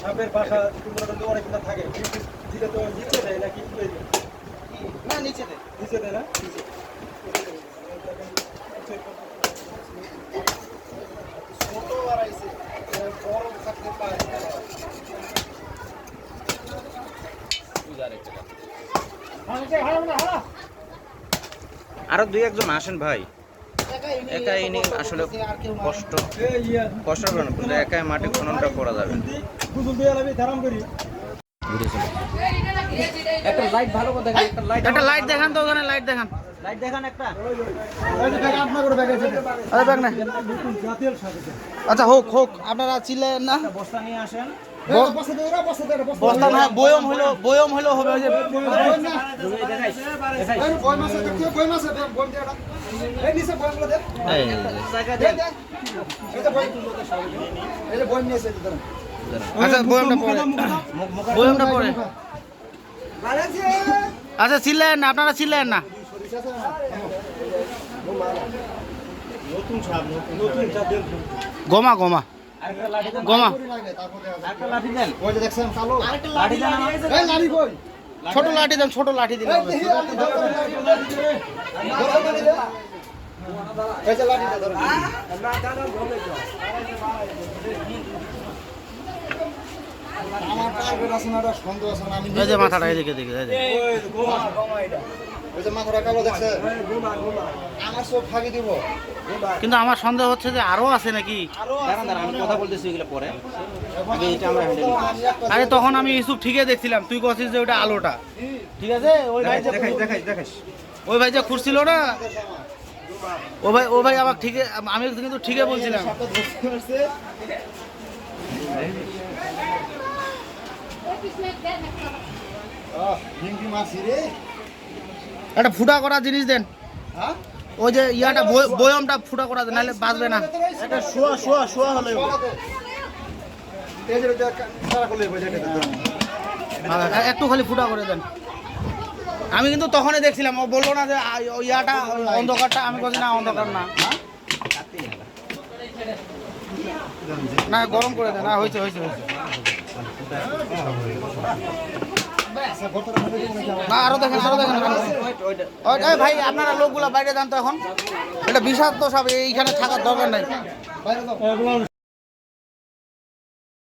সাপের বাসা তো অনেকটা থাকে, দিলে তো নিচে দেয় নাকি? না নিচে দেয়, নিচে দেয় না? ছোট বাড়াইছে, বড় থাকতে পারে। আরো দুই একজন আসেন ভাই, একা ইনি আসলে কষ্ট হবে না, কিন্তু একাই মাটি খননটা করা যাবে। একটা লাইট ভালো করে দেখেন, একটা লাইট দেখান তো, ওখানে লাইট দেখান। লাইট দেখান একটা। আচ্ছা হোক হোক, আপনারা চিল্লেন না। বস্তা নিয়ে আসেন। বস্তা না, বয়ম হলো হবে। ওই যে আচ্ছা বয়মটা পরে। আচ্ছা চিল্লেন না, আপনারা চিল্লেন না। গোমা গোমা গোমা ছোট লাঠি দেন, ছোট লাঠি দিলে হবে। এই যে মাথাটা এদিকে দেখে, কিন্তু আমার সন্দেহ হচ্ছে যে আরো আছে নাকি। আমি কথা বলতেছি এগুলো পরে। আরে তখন আমি ইউসুফ ঠিকই দেখছিলাম, তুই কছিস যে ওটা আলোটা। ঠিক আছে, ওই ভাই যে ওই ভাই যে খুঁড়ছিল না, ও ভাই আমার ঠিক, আমি কিন্তু ঠিকই বলছিলাম। একটা ফুটা করা জিনিস দেন, ওই যে ইয়াটা বয়মটা ফুটা করা দেন, নাহলে বাঁচবে না। একটা শোয়া হলে একটু খালি ফুটা করে দেন। আমি কিন্তু তখনই দেখছিলাম, ও বললো না যে ইয়াটা অন্ধকারটা, আমি বলছি না অন্ধকার না, না গরম করে দেন। না হয়েছে হয়েছে হয়েছে, না আরো দেখেন আরো দেখেন। ওই ভাই আপনারা লোকগুলা বাইরে যান তো এখন, এটা বিষাক্ত সব, এইখানে থাকার দরকার নাই।